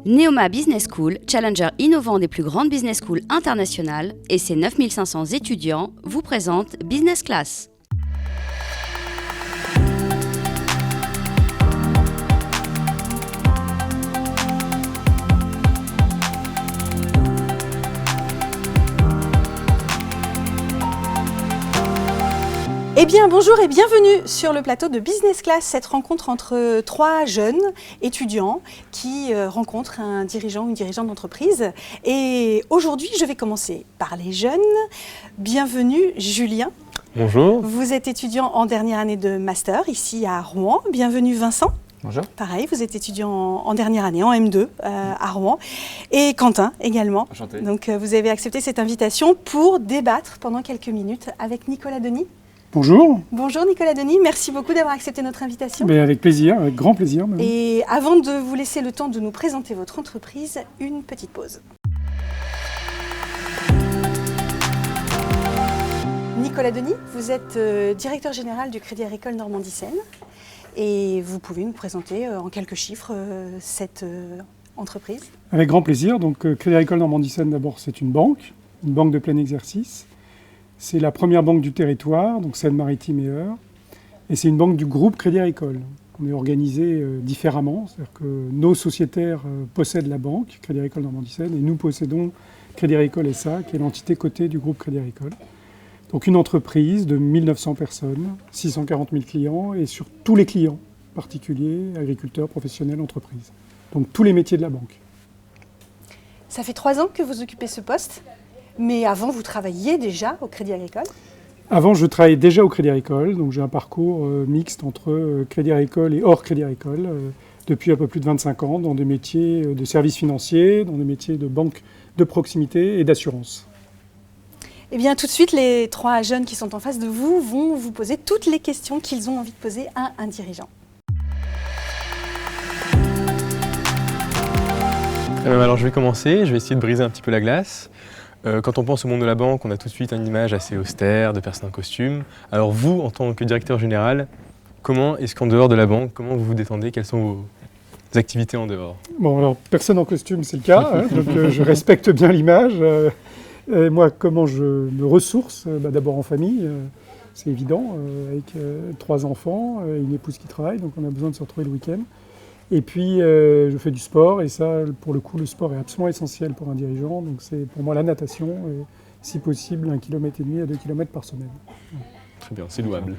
Neoma Business School, challenger innovant des plus grandes business schools internationales et ses 9500 étudiants, vous présente Business Class. Eh bien, bonjour et bienvenue sur le plateau de Business Class, cette rencontre entre trois jeunes étudiants qui rencontrent un dirigeant ou une dirigeante d'entreprise. Et aujourd'hui, je vais commencer par les jeunes. Bienvenue Julien. Bonjour. Vous êtes étudiant en dernière année de master ici à Rouen. Bienvenue Vincent. Bonjour. Pareil, vous êtes étudiant en dernière année, en M2 à Rouen. Et Quentin également. Enchanté. Donc vous avez accepté cette invitation pour débattre pendant quelques minutes avec Nicolas Denis. Bonjour. Bonjour Nicolas Denis, merci beaucoup d'avoir accepté notre invitation. Mais avec plaisir, avec grand plaisir. Même. Et avant de vous laisser le temps de nous présenter votre entreprise, une petite pause. Nicolas Denis, vous êtes directeur général du Crédit Agricole Normandie-Seine et vous pouvez nous présenter en quelques chiffres cette entreprise. Avec grand plaisir. Donc Crédit Agricole Normandie-Seine, d'abord, c'est une banque de plein exercice. C'est la première banque du territoire, donc Seine-Maritime et Eure. Et c'est une banque du groupe Crédit Agricole. On est organisé différemment, c'est-à-dire que nos sociétaires possèdent la banque, Crédit Agricole Normandie-Seine, et nous possédons Crédit Agricole SA, qui est l'entité cotée du groupe Crédit Agricole. Donc une entreprise de 1900 personnes, 640 000 clients, et sur tous les clients, particuliers, agriculteurs, professionnels, entreprises. Donc tous les métiers de la banque. Ça fait 3 ans que vous occupez ce poste. Mais avant, vous travailliez déjà au Crédit Agricole ? Avant, je travaillais déjà au Crédit Agricole, donc j'ai un parcours mixte entre Crédit Agricole et hors Crédit Agricole, depuis un peu plus de 25 ans, dans des métiers de services financiers, dans des métiers de banque de proximité et d'assurance. Eh bien, tout de suite, les 3 jeunes qui sont en face de vous vont vous poser toutes les questions qu'ils ont envie de poser à un dirigeant. Alors je vais commencer, je vais essayer de briser un petit peu la glace. Quand on pense au monde de la banque, on a tout de suite une image assez austère de personnes en costume. Alors vous, en tant que directeur général, comment est-ce qu'en dehors de la banque, comment vous vous détendez? Quelles sont vos activités en dehors? Bon, alors personne en costume, c'est le cas, donc je respecte bien l'image. Et moi, comment je me ressource? D'abord en famille, c'est évident, avec 3 enfants et une épouse qui travaille, donc on a besoin de se retrouver le week-end. Et puis, je fais du sport, et ça, pour le coup, le sport est absolument essentiel pour un dirigeant. Donc, c'est pour moi la natation, et si possible, 1,5 km à 2 km par semaine. Très bien, c'est louable.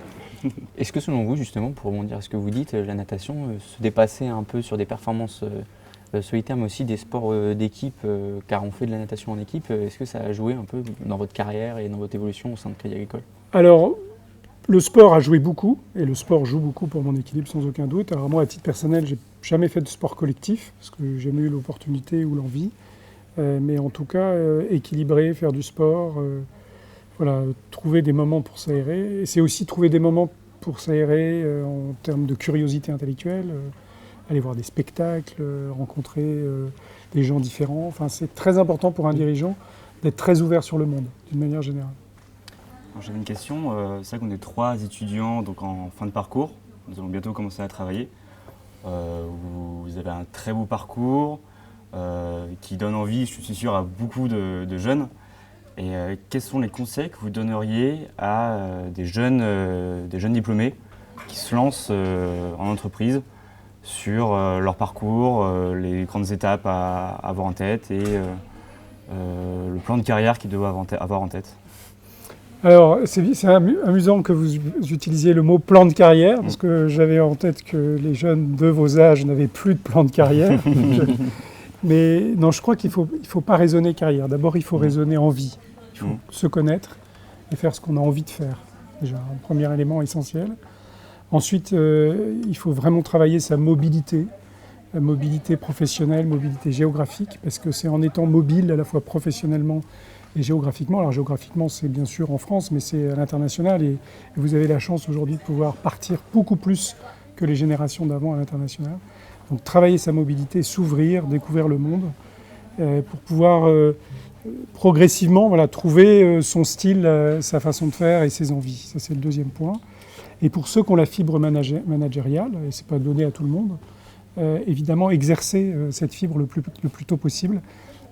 Est-ce que selon vous, justement, pour rebondir à ce que vous dites, la natation, se dépasser un peu sur des performances solitaires, mais aussi des sports d'équipe, car on fait de la natation en équipe, est-ce que ça a joué un peu dans votre carrière et dans votre évolution au sein de Crédit Agricole? Alors, le sport a joué beaucoup, et le sport joue beaucoup pour mon équilibre, sans aucun doute. Alors moi, à titre personnel, j'ai jamais fait de sport collectif, parce que j'ai jamais eu l'opportunité ou l'envie. Mais en tout cas, équilibrer, faire du sport, voilà, trouver des moments pour s'aérer. Et c'est aussi trouver des moments pour s'aérer en termes de curiosité intellectuelle, aller voir des spectacles, rencontrer des gens différents. Enfin, c'est très important pour un dirigeant d'être très ouvert sur le monde, d'une manière générale. J'avais une question, c'est vrai qu'on est 3 étudiants donc en fin de parcours, nous allons bientôt commencer à travailler. Vous avez un très beau parcours qui donne envie, je suis sûr, à beaucoup de jeunes. Et quels sont les conseils que vous donneriez à des jeunes diplômés qui se lancent en entreprise sur leur parcours, les grandes étapes à avoir en tête et le plan de carrière qu'ils doivent avoir en tête? Alors, c'est amusant que vous utilisiez le mot plan de carrière, parce que j'avais en tête que les jeunes de vos âges n'avaient plus de plan de carrière. Mais non, je crois qu'il faut pas raisonner carrière. D'abord, il faut raisonner envie. Il faut se connaître et faire ce qu'on a envie de faire. Déjà, un premier élément essentiel. Ensuite, il faut vraiment travailler sa mobilité. La mobilité professionnelle, mobilité géographique, parce que c'est en étant mobile à la fois professionnellement et géographiquement. Alors géographiquement, c'est bien sûr en France, mais c'est à l'international. Et vous avez la chance aujourd'hui de pouvoir partir beaucoup plus que les générations d'avant à l'international. Donc travailler sa mobilité, s'ouvrir, découvrir le monde, pour pouvoir progressivement trouver son style, sa façon de faire et ses envies. Ça, c'est le deuxième point. Et pour ceux qui ont la fibre managériale, et ce n'est pas donné à tout le monde, évidemment exercer cette fibre le plus tôt possible,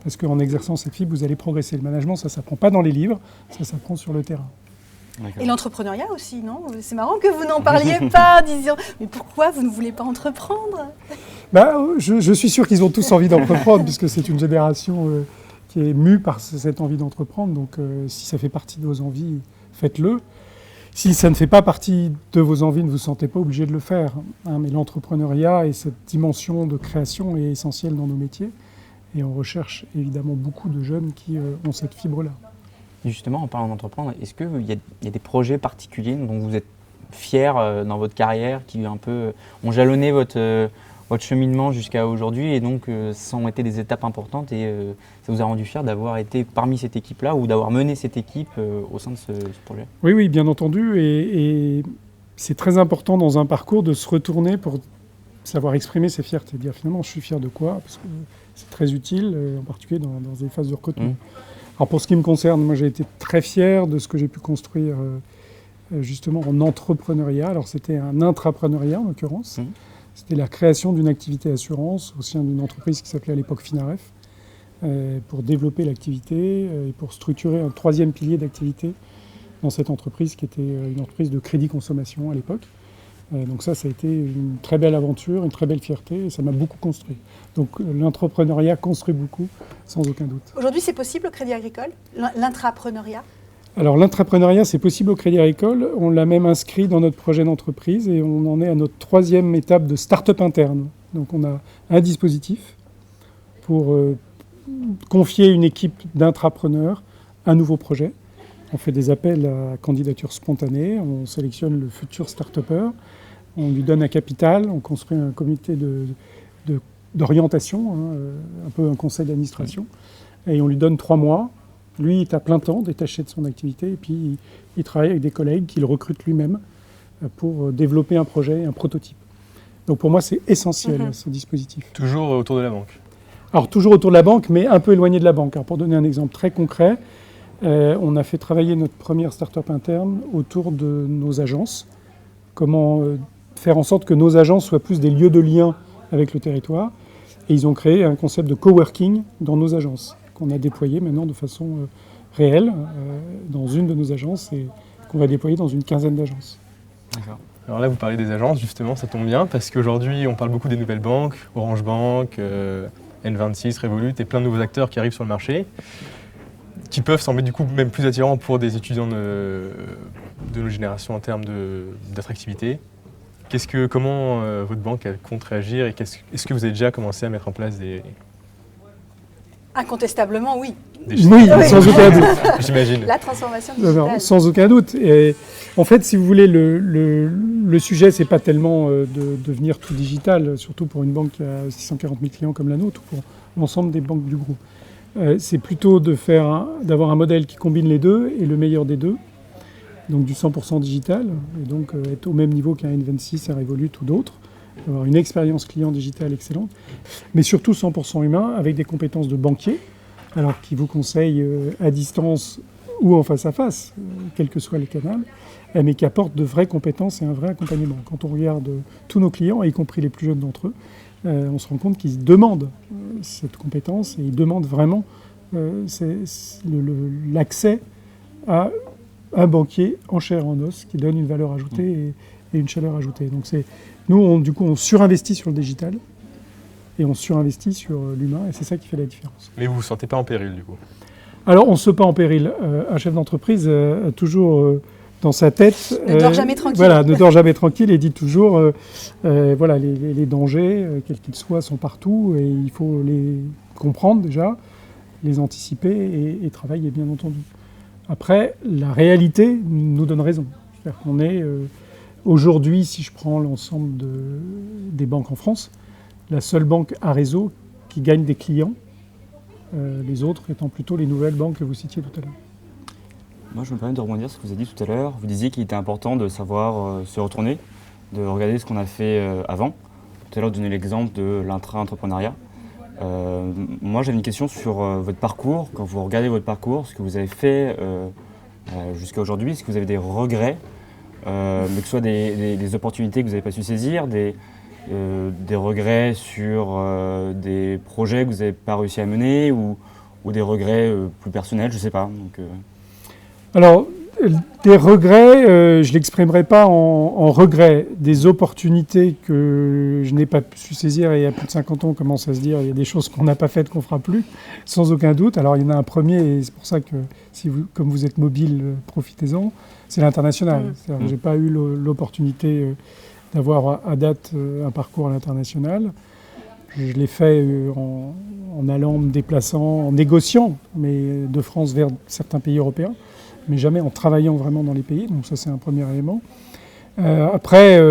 parce qu'en exerçant cette fibre, vous allez progresser. Le management, ça ne s'apprend pas dans les livres, ça s'apprend sur le terrain. Et l'entrepreneuriat aussi, non? C'est marrant que vous n'en parliez pas, disant « Mais pourquoi vous ne voulez pas entreprendre ?» Je suis sûr qu'ils ont tous envie d'entreprendre, puisque c'est une génération qui est mue par cette envie d'entreprendre. Donc si ça fait partie de vos envies, faites-le. Si ça ne fait pas partie de vos envies, ne vous sentez pas obligé de le faire. Mais l'entrepreneuriat et cette dimension de création est essentielle dans nos métiers. Et on recherche évidemment beaucoup de jeunes qui ont cette fibre-là. Justement, en parlant d'entreprendre, est-ce qu'il y a des projets particuliers dont vous êtes fiers dans votre carrière, qui un peu ont jalonné votre cheminement jusqu'à aujourd'hui, et donc ça ont été des étapes importantes, et ça vous a rendu fier d'avoir été parmi cette équipe-là, ou d'avoir mené cette équipe au sein de ce projet? Oui, bien entendu, et c'est très important dans un parcours de se retourner pour savoir exprimer ses fiertés, dire finalement je suis fier de quoi, parce que c'est très utile, en particulier dans des phases de recrutement. Alors pour ce qui me concerne, moi j'ai été très fier de ce que j'ai pu construire justement en entrepreneuriat. Alors c'était un intrapreneuriat en l'occurrence. C'était la création d'une activité assurance au sein d'une entreprise qui s'appelait à l'époque Finaref, pour développer l'activité et pour structurer un troisième pilier d'activité dans cette entreprise qui était une entreprise de crédit consommation à l'époque. Donc ça a été une très belle aventure, une très belle fierté, et ça m'a beaucoup construit. Donc l'entrepreneuriat construit beaucoup, sans aucun doute. Aujourd'hui, c'est possible au Crédit Agricole, l'intrapreneuriat? Alors l'intrapreneuriat, c'est possible au Crédit Agricole. On l'a même inscrit dans notre projet d'entreprise, et on en est à notre troisième étape de start-up interne. Donc on a un dispositif pour confier une équipe d'intrapreneurs un nouveau projet. On fait des appels à candidature spontanée, on sélectionne le futur start-upper, on lui donne un capital, on construit un comité d'orientation, un peu un conseil d'administration, et on lui donne 3 mois. Lui, il est à plein temps, détaché de son activité, et puis il travaille avec des collègues qu'il recrute lui-même pour développer un projet, un prototype. Donc pour moi, c'est essentiel, ce dispositif. Toujours autour de la banque? Alors toujours autour de la banque, mais un peu éloigné de la banque. Alors, pour donner un exemple très concret, on a fait travailler notre première start-up interne autour de nos agences. Comment faire en sorte que nos agences soient plus des lieux de lien avec le territoire. Et ils ont créé un concept de coworking dans nos agences, qu'on a déployé maintenant de façon réelle dans une de nos agences, et qu'on va déployer dans une quinzaine d'agences. D'accord. Alors là, vous parlez des agences, justement, ça tombe bien, parce qu'aujourd'hui, on parle beaucoup des nouvelles banques, Orange Bank, N26, Revolut, et plein de nouveaux acteurs qui arrivent sur le marché, qui peuvent sembler du coup même plus attirants pour des étudiants de nos générations en termes d'attractivité. Comment votre banque compte réagir, et est-ce que vous avez déjà commencé à mettre en place des... Incontestablement, oui. Oui, sans aucun doute. J'imagine. La transformation digitale. Non, sans aucun doute. Et en fait, si vous voulez, le sujet, c'est pas tellement de devenir tout digital, surtout pour une banque qui a 640 000 clients comme la nôtre, ou pour l'ensemble des banques du groupe. C'est plutôt d'avoir un modèle qui combine les deux, et le meilleur des deux, donc du 100% digital, et donc être au même niveau qu'un N26, un Revolut ou d'autres, avoir une expérience client digitale excellente, mais surtout 100% humain, avec des compétences de banquier, alors qui vous conseillent à distance ou en face à face, quel que soit le canal, mais qui apportent de vraies compétences et un vrai accompagnement. Quand on regarde tous nos clients, y compris les plus jeunes d'entre eux, on se rend compte qu'ils demandent cette compétence, et ils demandent vraiment l'accès à un banquier en chair et en os qui donne une valeur ajoutée et une chaleur ajoutée. Donc nous, on surinvestit sur le digital et on surinvestit sur l'humain, et c'est ça qui fait la différence. Mais vous ne vous sentez pas en péril du coup? Alors on ne se met pas en péril. Un chef d'entreprise a toujours dans sa tête... Ne dort jamais tranquille. Voilà, ne dort jamais tranquille, et dit toujours, voilà, les dangers, quels qu'ils soient, sont partout, et il faut les comprendre déjà, les anticiper et travailler, bien entendu. Après, la réalité nous donne raison. C'est-à-dire qu'on est, aujourd'hui, si je prends l'ensemble des banques en France, la seule banque à réseau qui gagne des clients, les autres étant plutôt les nouvelles banques que vous citiez tout à l'heure. Moi, je me permets de rebondir sur ce que vous avez dit tout à l'heure. Vous disiez qu'il était important de savoir se retourner, de regarder ce qu'on a fait avant. Tout à l'heure, vous donnez l'exemple de l'intra-entrepreneuriat. Moi, j'avais une question sur votre parcours. Quand vous regardez votre parcours, ce que vous avez fait jusqu'à aujourd'hui, est-ce que vous avez des regrets, mais que ce soit des opportunités que vous n'avez pas su saisir, des des regrets sur des projets que vous n'avez pas réussi à mener ou des regrets plus personnels, je ne sais pas. Donc, Alors, des regrets, je ne l'exprimerai pas en regrets. Des opportunités que je n'ai pas su saisir il y a plus de 50 ans, on commence à se dire il y a des choses qu'on n'a pas faites, qu'on ne fera plus, sans aucun doute. Alors, il y en a un premier, et c'est pour ça que, comme vous êtes mobile, profitez-en, c'est l'international. Je n'ai pas eu l'opportunité d'avoir à date un parcours à l'international. Je l'ai fait en allant me déplaçant, en négociant, mais de France vers certains pays européens, mais jamais en travaillant vraiment dans les pays. Donc ça, c'est un premier élément. Après,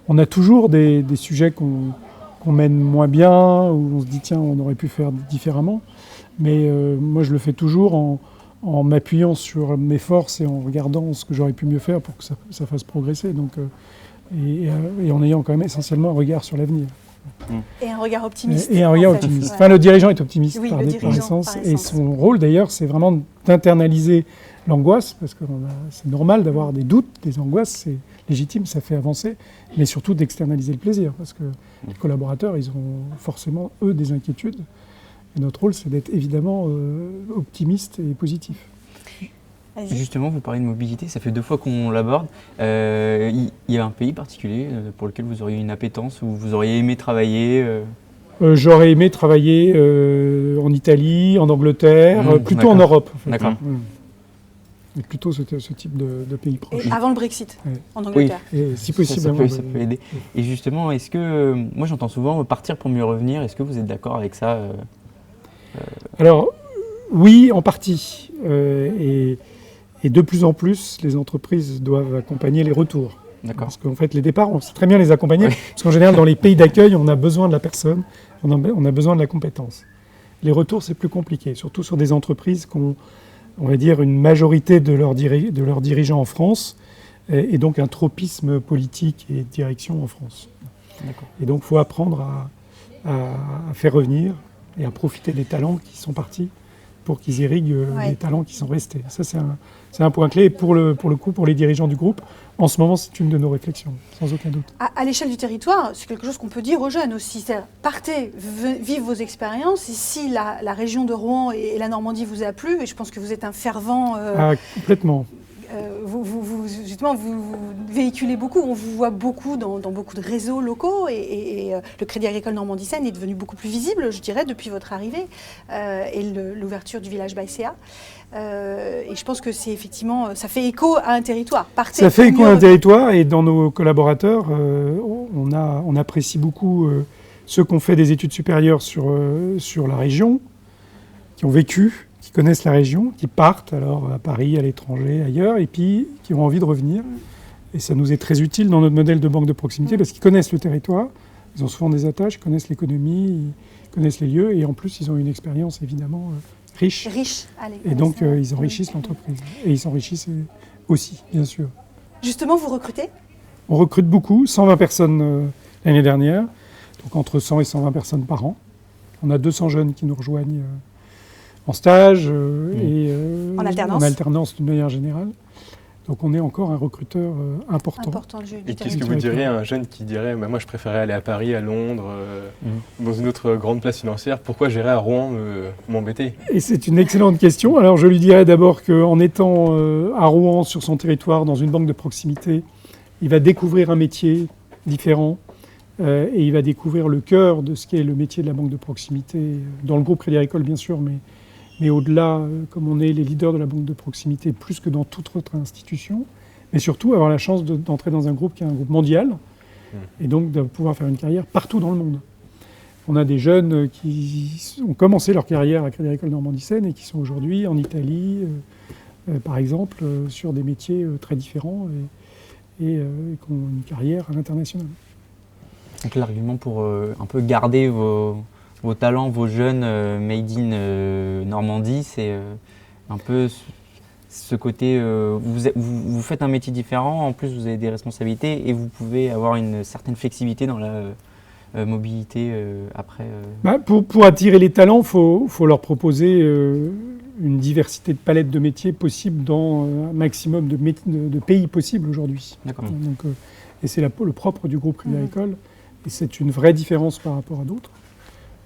on a toujours des sujets qu'on mène moins bien, où on se dit, tiens, on aurait pu faire différemment. Mais moi, je le fais toujours en m'appuyant sur mes forces et en regardant ce que j'aurais pu mieux faire pour que ça fasse progresser. Donc, et en ayant quand même essentiellement un regard sur l'avenir. Et un regard optimiste. Et un regard optimiste. Enfin, le dirigeant est optimiste par essence. Et son rôle, d'ailleurs, c'est vraiment d'internaliser l'angoisse, parce que c'est normal d'avoir des doutes, des angoisses, c'est légitime, ça fait avancer, mais surtout d'externaliser le plaisir, parce que les collaborateurs, ils ont forcément, eux, des inquiétudes. Et notre rôle, c'est d'être évidemment optimiste et positif. Justement, vous parlez de mobilité, ça fait 2 fois qu'on l'aborde. Il y a un pays particulier pour lequel vous auriez une appétence, où vous auriez aimé travailler J'aurais aimé travailler en Italie, en Angleterre, plutôt en Europe. En fait. D'accord. Mais plutôt ce type de pays proches. Et avant le Brexit, en Angleterre. Oui, et si possible, ça peut aider. Et justement, est-ce que, moi j'entends souvent partir pour mieux revenir, est-ce que vous êtes d'accord avec ça Alors, oui, en partie. Et de plus en plus, les entreprises doivent accompagner les retours. D'accord. Parce qu'en fait, les départs, on sait très bien les accompagner. Oui. Parce qu'en général, dans les pays d'accueil, on a besoin de la personne, on a besoin de la compétence. Les retours, c'est plus compliqué, surtout sur des entreprises qui ont, on va dire, une majorité de leurs dirigeants en France, et donc un tropisme politique et de direction en France. D'accord. Et donc, il faut apprendre à faire revenir et à profiter des talents qui sont partis pour qu'ils irriguent les talents qui sont restés. Ça, c'est un point clé. Et pour le coup, pour les dirigeants du groupe, en ce moment, c'est une de nos réflexions, sans aucun doute. À l'échelle du territoire, c'est quelque chose qu'on peut dire aux jeunes aussi. C'est-à-dire, partez, vivez vos expériences. Et si la région de Rouen et la Normandie vous a plu, et je pense que vous êtes un fervent... complètement. Justement, vous véhiculez beaucoup, on vous voit beaucoup dans beaucoup de réseaux locaux et le Crédit Agricole Normandie-Seine est devenu beaucoup plus visible, je dirais, depuis votre arrivée et l'ouverture du village Baïséa. Et je pense que c'est effectivement, ça fait écho à un territoire. Ça fait écho à un territoire et dans nos collaborateurs, on apprécie beaucoup ceux qui ont fait des études supérieures sur la région, qui ont vécu, qui connaissent la région, qui partent alors à Paris, à l'étranger, ailleurs, et puis qui ont envie de revenir. Et ça nous est très utile dans notre modèle de banque de proximité parce qu'ils connaissent le territoire, ils ont souvent des attaches, ils connaissent l'économie, ils connaissent les lieux, et en plus ils ont une expérience évidemment riche. Allez, et donc ils enrichissent l'entreprise. Et ils s'enrichissent aussi, bien sûr. Justement, vous recrutez ? On recrute beaucoup, 120 personnes l'année dernière, donc entre 100 et 120 personnes par an. On a 200 jeunes qui nous rejoignent en stage et en alternance d'une manière générale. Donc on est encore un recruteur important. Et qu'est-ce que vous diriez à un jeune qui dirait moi je préférais aller à Paris, à Londres, dans une autre grande place financière, pourquoi j'irais à Rouen m'embêter ? Et c'est une excellente question. Alors je lui dirais d'abord qu'en étant à Rouen sur son territoire, dans une banque de proximité, il va découvrir un métier différent et il va découvrir le cœur de ce qu'est le métier de la banque de proximité, dans le groupe Crédit Agricole bien sûr, mais au-delà, comme on est les leaders de la banque de proximité, plus que dans toute autre institution, mais surtout avoir la chance d'entrer dans un groupe qui est un groupe mondial, et donc de pouvoir faire une carrière partout dans le monde. On a des jeunes qui ont commencé leur carrière à Crédit Agricole Normandie-Seine et qui sont aujourd'hui en Italie, par exemple, sur des métiers très différents et qui ont une carrière à l'international. Donc l'argument pour un peu garder vos talents, vos jeunes made in Normandie, c'est un peu ce côté, vous faites un métier différent, en plus vous avez des responsabilités et vous pouvez avoir une certaine flexibilité dans la mobilité après. Pour attirer les talents, il faut leur proposer une diversité de palettes de métiers possibles dans un maximum de pays possibles aujourd'hui. D'accord. Donc, et c'est le propre du groupe Crédit Agricole. Et c'est une vraie différence par rapport à d'autres.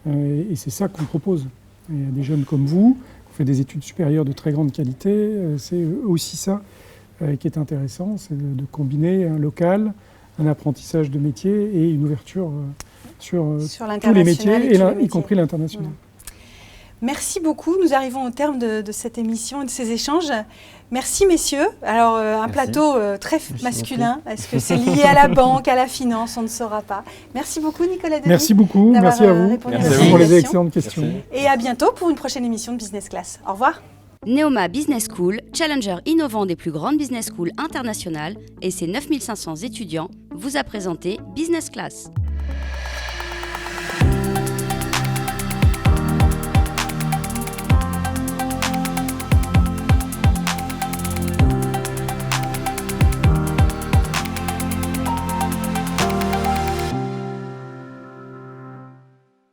Et c'est ça qu'on propose. Il y a des jeunes comme vous, qui ont fait des études supérieures de très grande qualité. C'est aussi ça qui est intéressant, c'est de combiner un local, un apprentissage de métier et une ouverture sur tous les métiers, y compris l'international. Merci beaucoup. Nous arrivons au terme de cette émission et de ces échanges. Merci messieurs. Alors un plateau très masculin. Est-ce que c'est lié à la banque, à la finance? On ne saura pas. Merci beaucoup Nicolas Denis. Merci beaucoup. Merci à vous. Merci pour les excellentes questions. Merci. Et à bientôt pour une prochaine émission de Business Class. Au revoir. Neoma Business School, challenger innovant des plus grandes business schools internationales et ses 9500 étudiants, vous a présenté Business Class.